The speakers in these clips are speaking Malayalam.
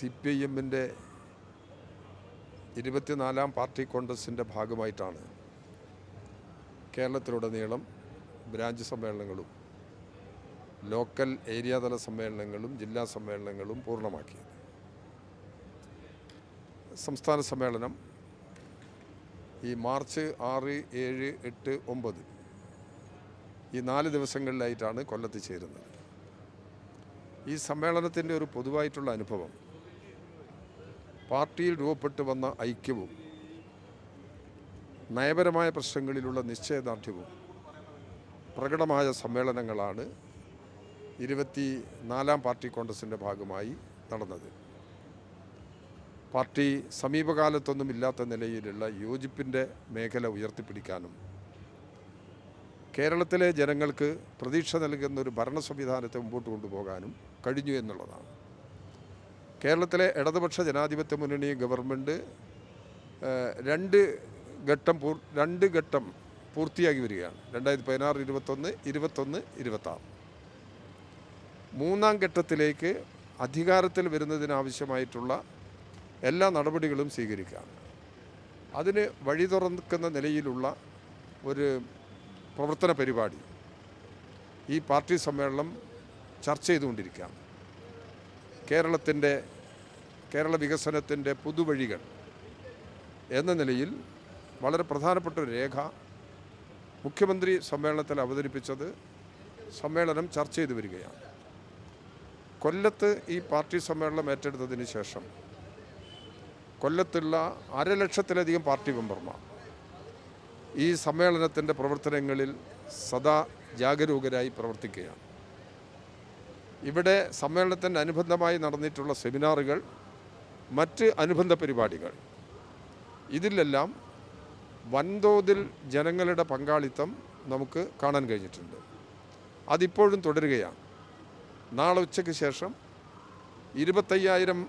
CPIM-ൻ്റെ 24ാം പാർട്ടി കോൺഗ്രസിൻ്റെ ഭാഗമായിട്ടാണ് കേരളത്തിലുടനീളം ബ്രാഞ്ച് സമ്മേളനങ്ങളും ലോക്കൽ ഏരിയാതല സമ്മേളനങ്ങളും ജില്ലാ സമ്മേളനങ്ങളും പൂർണ്ണമാക്കിയത്. സംസ്ഥാന സമ്മേളനം ഈ മാർച്ച് 6, 7, 8, 9 ഈ 4 ദിവസങ്ങളിലായിട്ടാണ് കൊല്ലത്ത് ചേരുന്നത്. ഈ സമ്മേളനത്തിൻ്റെ ഒരു പൊതുവായിട്ടുള്ള അനുഭവം പാർട്ടിയിൽ രൂപപ്പെട്ടു വന്ന ഐക്യവും നയപരമായ പ്രശ്നങ്ങളിലുള്ള നിശ്ചയദാർഢ്യവും പ്രകടമായ സമ്മേളനങ്ങളാണ് 24ാം പാർട്ടി കോൺഗ്രസിൻ്റെ ഭാഗമായി നടന്നത്. പാർട്ടി സമീപകാലത്തൊന്നും ഇല്ലാത്ത നിലയിലുള്ള യോജിപ്പിൻ്റെ മേഖല ഉയർത്തിപ്പിടിക്കാനും കേരളത്തിലെ ജനങ്ങൾക്ക് പ്രതീക്ഷ നൽകുന്ന ഒരു ഭരണ സംവിധാനത്തെ മുമ്പോട്ട് കൊണ്ടുപോകാനും കഴിഞ്ഞു എന്നുള്ളതാണ്. കേരളത്തിലെ ഇടതുപക്ഷ ജനാധിപത്യ മുന്നണി ഗവൺമെൻറ് രണ്ട് ഘട്ടം പൂർത്തിയാക്കി വരികയാണ്. 2016, 21, 21, 26. മൂന്നാം ഘട്ടത്തിലേക്ക് അധികാരത്തിൽ വരുന്നതിനാവശ്യമായിട്ടുള്ള എല്ലാ നടപടികളും സ്വീകരിക്കുകയാണ്. അതിന് വഴി തുറക്കുന്ന നിലയിലുള്ള ഒരു പ്രവർത്തന പരിപാടി ഈ പാർട്ടി സമ്മേളനം ചർച്ച ചെയ്തുകൊണ്ടിരിക്കുകയാണ്. കേരള വികസനത്തിൻ്റെ പുതുവഴികൾ എന്ന നിലയിൽ വളരെ പ്രധാനപ്പെട്ട ഒരു രേഖ മുഖ്യമന്ത്രി സമ്മേളനത്തിൽ അവതരിപ്പിച്ചത് സമ്മേളനം ചർച്ച ചെയ്തു വരികയാണ്. കൊല്ലത്ത് ഈ പാർട്ടി സമ്മേളനം ഏറ്റെടുത്തതിന് ശേഷം കൊല്ലത്തുള്ള 1,00,000-ലധികം പാർട്ടി മെമ്പർമാർ ഈ സമ്മേളനത്തിൻ്റെ പ്രവർത്തനങ്ങളിൽ സദാ ജാഗരൂകരായി പ്രവർത്തിക്കുകയാണ്. ഇവിടെ സമ്മേളനത്തിന് അനുബന്ധമായി നടന്നിട്ടുള്ള സെമിനാറുകൾ, മറ്റ് അനുബന്ധ പരിപാടികൾ, ഇതിലെല്ലാം വൻതോതിൽ ജനങ്ങളുടെ പങ്കാളിത്തം നമുക്ക് കാണാൻ കഴിഞ്ഞിട്ടുണ്ട്. അതിപ്പോഴും തുടരുകയാണ്. നാളെ ഉച്ചയ്ക്ക് ശേഷം 25,000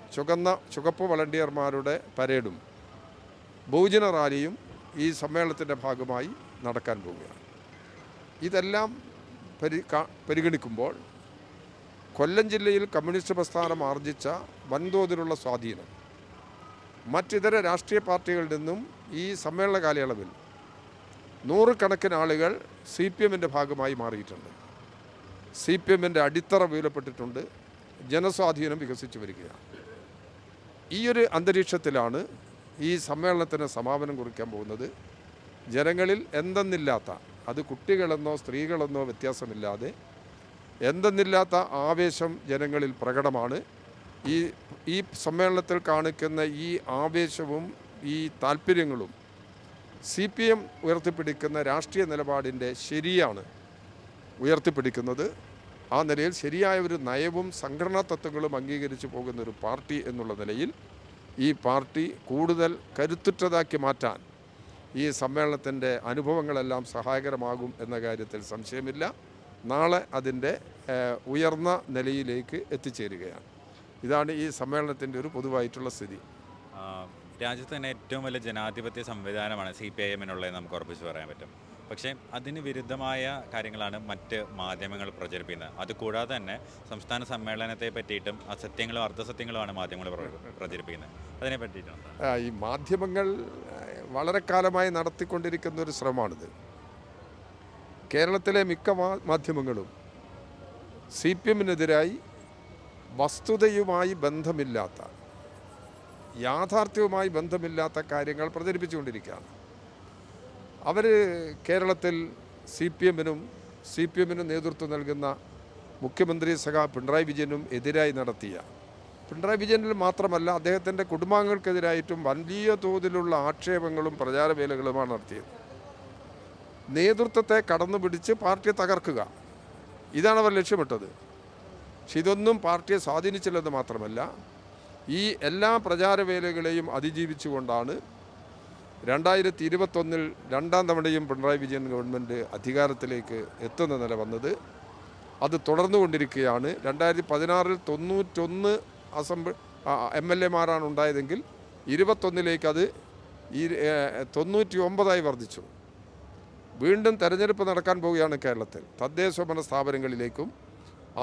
ചുവപ്പ് വളണ്ടിയർമാരുടെ പരേഡും ബഹുജന റാലിയും ഈ സമ്മേളനത്തിൻ്റെ ഭാഗമായി നടക്കാൻ പോവുകയാണ്. ഇതെല്ലാം പരിഗണിക്കുമ്പോൾ കൊല്ലം ജില്ലയിൽ കമ്മ്യൂണിസ്റ്റ് പ്രസ്ഥാനം ആർജിച്ച വൻതോതിലുള്ള സ്വാധീനം മറ്റിതര രാഷ്ട്രീയ പാർട്ടികളിൽ നിന്നും ഈ സമ്മേളന കാലയളവിൽ 100 ആളുകൾ CPM-ൻ്റെ ഭാഗമായി മാറിയിട്ടുണ്ട്. CPM-ൻ്റെ അടിത്തറ വീഴപ്പെട്ടിട്ടുണ്ട്. ജനസ്വാധീനം വികസിച്ചു വരികയാണ്. ഈ ഒരു അന്തരീക്ഷത്തിലാണ് ഈ സമ്മേളനത്തിന് സമാപനം കുറിക്കാൻ പോകുന്നത്. ജനങ്ങളിൽ എന്തെന്നില്ലാത്ത, അത് കുട്ടികളെന്നോ സ്ത്രീകളെന്നോ വ്യത്യാസമില്ലാതെ എന്തെന്നില്ലാത്ത ആവേശം ജനങ്ങളിൽ പ്രകടമാണ്. ഈ സമ്മേളനത്തിൽ കാണിക്കുന്ന ഈ ആവേശവും ഈ താല്പര്യങ്ങളും CPM ഉയർത്തിപ്പിടിക്കുന്ന രാഷ്ട്രീയ നിലപാടിൻ്റെ ശരിയാണ് ഉയർത്തിപ്പിടിക്കുന്നത്. ആ നിലയിൽ ശരിയായ ഒരു നയവും സംഘടനാ തത്വങ്ങളും അംഗീകരിച്ചു പോകുന്ന ഒരു പാർട്ടി എന്നുള്ള നിലയിൽ ഈ പാർട്ടി കൂടുതൽ കരുത്തുറ്റതാക്കി മാറ്റാൻ ഈ സമ്മേളനത്തിൻ്റെ അനുഭവങ്ങളെല്ലാം സഹായകരമാകും എന്ന കാര്യത്തിൽ സംശയമില്ല. നാളെ അതിൻ്റെ ഉയർന്ന നിലയിലേക്ക് എത്തിച്ചേരുകയാണ്. ഇതാണ് ഈ സമ്മേളനത്തിൻ്റെ ഒരു പൊതുവായിട്ടുള്ള സ്ഥിതി. രാജ്യത്ത് തന്നെ ഏറ്റവും വലിയ ജനാധിപത്യ സംവിധാനമാണ് CPIM-നുള്ളതെന്ന് നമുക്ക് ഉറപ്പിച്ച് പറയാൻ പറ്റും. പക്ഷേ അതിന് വിരുദ്ധമായ കാര്യങ്ങളാണ് മറ്റ് മാധ്യമങ്ങൾ പ്രചരിപ്പിക്കുന്നത്. അതുകൂടാതെ തന്നെ സംസ്ഥാന സമ്മേളനത്തെ പറ്റിയിട്ടും അസത്യങ്ങളും അർദ്ധസത്യങ്ങളുമാണ് മാധ്യമങ്ങൾ പ്രചരിപ്പിക്കുന്നത്. അതിനെ പറ്റിയിട്ടാണ് ഈ മാധ്യമങ്ങൾ വളരെ കാലമായി നടത്തിക്കൊണ്ടിരിക്കുന്ന ഒരു ശ്രമമാണിത്. കേരളത്തിലെ മിക്ക മാധ്യമങ്ങളും CPM-നെതിരായി വസ്തുതയുമായി ബന്ധമില്ലാത്ത, യാഥാർത്ഥ്യവുമായി ബന്ധമില്ലാത്ത കാര്യങ്ങൾ പ്രചരിപ്പിച്ചുകൊണ്ടിരിക്കുകയാണ്. അവർ കേരളത്തിൽ CPM-നും നേതൃത്വം നൽകുന്ന മുഖ്യമന്ത്രി പിണറായി വിജയനും എതിരായി നടത്തിയ, പിണറായി വിജയനിൽ മാത്രമല്ല അദ്ദേഹത്തിൻ്റെ കുടുംബാംഗങ്ങൾക്കെതിരായിട്ടും വലിയ തോതിലുള്ള ആക്ഷേപങ്ങളും പ്രചാരവേലകളുമാണ് നടത്തിയത്. നേതൃത്വത്തെ കടന്നുപിടിച്ച് പാർട്ടിയെ തകർക്കുക, ഇതാണ് അവർ ലക്ഷ്യമിട്ടത്. പക്ഷെ ഇതൊന്നും പാർട്ടിയെ സ്വാധീനിച്ചില്ലെന്ന് മാത്രമല്ല, ഈ എല്ലാ പ്രചാരവേലകളെയും അതിജീവിച്ചുകൊണ്ടാണ് 2021 രണ്ടാം തവണയും പിണറായി വിജയൻ ഗവൺമെൻറ് അധികാരത്തിലേക്ക് എത്തുന്ന നില വന്നത്. അത് തുടർന്നുകൊണ്ടിരിക്കുകയാണ്. 2016 91 MLA-മാരാണ് ഉണ്ടായതെങ്കിൽ 21 അത് 99 വർദ്ധിച്ചു. വീണ്ടും തെരഞ്ഞെടുപ്പ് നടക്കാൻ പോവുകയാണ് കേരളത്തിൽ. തദ്ദേശഭരണ സ്ഥാപനങ്ങളിലേക്കും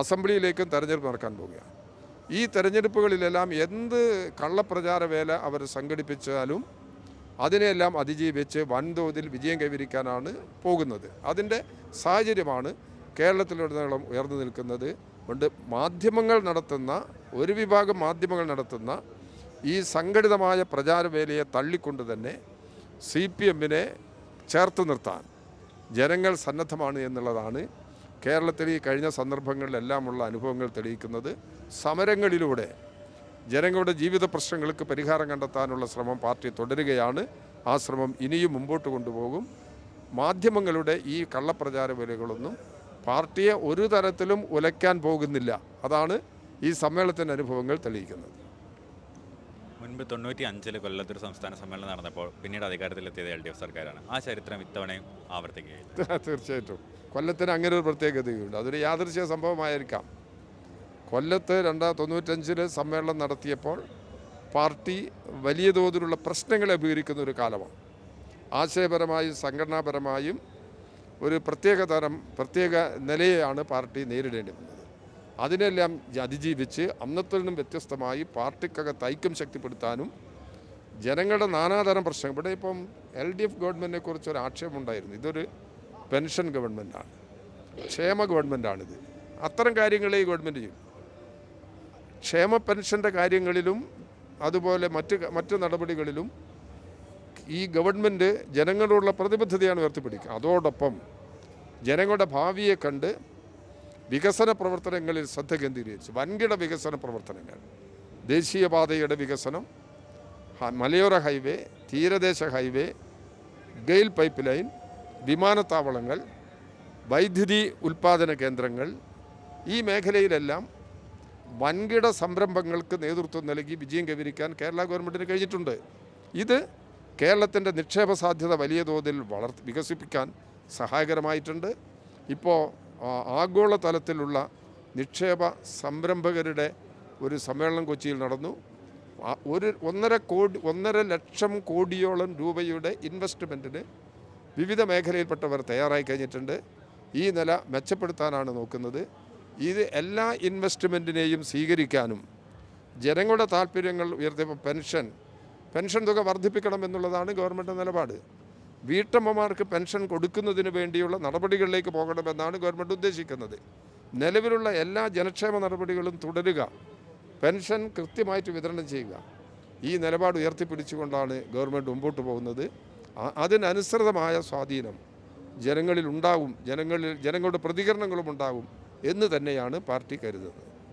അസംബ്ലിയിലേക്കും തെരഞ്ഞെടുപ്പ് നടക്കാൻ പോവുകയാണ്. ഈ തെരഞ്ഞെടുപ്പുകളിലെല്ലാം എന്ത് കള്ളപ്രചാര വേല അവർ സംഘടിപ്പിച്ചാലും അതിനെല്ലാം അതിജീവിച്ച് വൻതോതിൽ വിജയം കൈവരിക്കാനാണ് പോകുന്നത്. അതിൻ്റെ സാഹചര്യമാണ് കേരളത്തിലുടനീളം ഉയർന്നു നിൽക്കുന്നത്. കൊണ്ട് മാധ്യമങ്ങൾ നടത്തുന്ന ഒരു വിഭാഗം മാധ്യമങ്ങൾ നടത്തുന്ന ഈ സംഘടിതമായ പ്രചാരവേലയെ തള്ളിക്കൊണ്ട് തന്നെ CPM-നെ ചേർത്ത് നിർത്താൻ ജനങ്ങൾ സന്നദ്ധമാണ് എന്നുള്ളതാണ് കേരളത്തിൽ ഈ കഴിഞ്ഞ സന്ദർഭങ്ങളിലെല്ലാമുള്ള അനുഭവങ്ങൾ തെളിയിക്കുന്നത്. സമരങ്ങളിലൂടെ ജനങ്ങളുടെ ജീവിത പ്രശ്നങ്ങൾക്ക് പരിഹാരം കണ്ടെത്താനുള്ള ശ്രമം പാർട്ടി തുടരുകയാണ്. ആ ശ്രമം ഇനിയും മുമ്പോട്ട് കൊണ്ടുപോകും. മാധ്യമങ്ങളുടെ ഈ കള്ളപ്രചാര വേലകളൊന്നും പാർട്ടിയെ ഒരു തരത്തിലും ഉലയ്ക്കാൻ പോകുന്നില്ല. അതാണ് ഈ സമ്മേളനത്തിൻ്റെ അനുഭവങ്ങൾ തെളിയിക്കുന്നത്. മുൻപ് 95-ൽ കൊല്ലത്തൊരു സംസ്ഥാന സമ്മേളനം നടന്നപ്പോൾ പിന്നീട് അധികാരത്തിലെത്തിയത് LDF സർക്കാരാണ്. ആ ചരിത്രം ഇത്തവണയും ആവർത്തിക്കുകയില്ല. തീർച്ചയായിട്ടും കൊല്ലത്തിന് അങ്ങനെ ഒരു പ്രത്യേകതയുണ്ട്. അതൊരു യാദൃശ്ചിക സംഭവമായിരിക്കാം. കൊല്ലത്ത് 95-ൽ സമ്മേളനം നടത്തിയപ്പോൾ പാർട്ടി വലിയ തോതിലുള്ള പ്രശ്നങ്ങളെ അഭിമുഖീകരിക്കുന്ന ഒരു കാലമാണ്. ആശയപരമായും സംഘടനാപരമായും ഒരു പ്രത്യേക നിലയെയാണ് പാർട്ടി നേരിടേണ്ടി വന്നത്. അതിനെല്ലാം അതിജീവിച്ച് അന്നത്തിൽ നിന്നും വ്യത്യസ്തമായി പാർട്ടിക്കകത്ത് ഐക്യം ശക്തിപ്പെടുത്താനും ജനങ്ങളുടെ നാനാതരം പ്രശ്നങ്ങൾ, ഇവിടെ ഇപ്പം LDF ഗവൺമെൻറ്റിനെ കുറിച്ച് ഒരു ആക്ഷേപമുണ്ടായിരുന്നു. ഇതൊരു പെൻഷൻ ഗവൺമെൻറ്റാണ്, ക്ഷേമ ഗവൺമെൻറ്റാണിത്. അത്തരം കാര്യങ്ങളെ ഈ ഗവൺമെൻറ് ചെയ്യും. ക്ഷേമ പെൻഷൻ്റെ കാര്യങ്ങളിലും അതുപോലെ മറ്റ് നടപടികളിലും ഈ ഗവൺമെൻറ് ജനങ്ങളോടുള്ള പ്രതിബദ്ധതയാണ് ഉയർത്തിപ്പിടിക്കുക. അതോടൊപ്പം ജനങ്ങളുടെ ഭാവിയെ കണ്ട് വികസന പ്രവർത്തനങ്ങളിൽ ശ്രദ്ധ കേന്ദ്രീകരിച്ച് വൻകിട വികസന പ്രവർത്തനങ്ങൾ, ദേശീയപാതയുടെ വികസനം, മലയോര ഹൈവേ, തീരദേശ ഹൈവേ, ഗെയിൽ പൈപ്പ് ലൈൻ, വിമാനത്താവളങ്ങൾ, വൈദ്യുതി ഉൽപ്പാദന കേന്ദ്രങ്ങൾ, ഈ മേഖലയിലെല്ലാം വൻകിട സംരംഭങ്ങൾക്ക് നേതൃത്വം നൽകി വിജയം കൈവരിക്കാൻ കേരള ഗവൺമെൻറ്റിന് കഴിഞ്ഞിട്ടുണ്ട്. ഇത് കേരളത്തിൻ്റെ നിക്ഷേപ സാധ്യത വലിയ തോതിൽ വികസിപ്പിക്കാൻ സഹായകരമായിട്ടുണ്ട്. ഇപ്പോൾ ആഗോള തലത്തിലുള്ള നിക്ഷേപ സംരംഭകരുടെ ഒരു സമ്മേളനം കൊച്ചിയിൽ നടന്നു. 1.5 ലക്ഷം കോടിയോളം രൂപയുടെ ഇൻവെസ്റ്റ്മെൻറ്റിന് വിവിധ മേഖലയിൽപ്പെട്ടവർ തയ്യാറായി കഴിഞ്ഞിട്ടുണ്ട്. ഈ നില മെച്ചപ്പെടുത്താനാണ് നോക്കുന്നത്. ഇത് എല്ലാ ഇൻവെസ്റ്റ്മെൻറ്റിനെയും സ്വീകരിക്കാനും ജനങ്ങളുടെ താല്പര്യങ്ങൾ ഉയർത്തിയപ്പോൾ പെൻഷൻ തുക വർദ്ധിപ്പിക്കണമെന്നുള്ളതാണ് ഗവൺമെൻറ് നിലപാട്. വീട്ടമ്മമാർക്ക് പെൻഷൻ കൊടുക്കുന്നതിന് വേണ്ടിയുള്ള നടപടികളിലേക്ക് പോകണമെന്നാണ് ഗവൺമെൻറ് ഉദ്ദേശിക്കുന്നത്. നിലവിലുള്ള എല്ലാ ജനക്ഷേമ നടപടികളും തുടരുക, പെൻഷൻ കൃത്യമായിട്ട് വിതരണം ചെയ്യുക, ഈ നിലപാട് ഉയർത്തിപ്പിടിച്ചുകൊണ്ടാണ് ഗവൺമെൻറ് മുമ്പോട്ട് പോകുന്നത്. അതിനനുസൃതമായ സ്വാധീനം ജനങ്ങളിൽ ഉണ്ടാകും, ജനങ്ങളുടെ പ്രതികരണങ്ങളും ഉണ്ടാകും എന്ന് തന്നെയാണ് പാർട്ടി കരുതുന്നത്.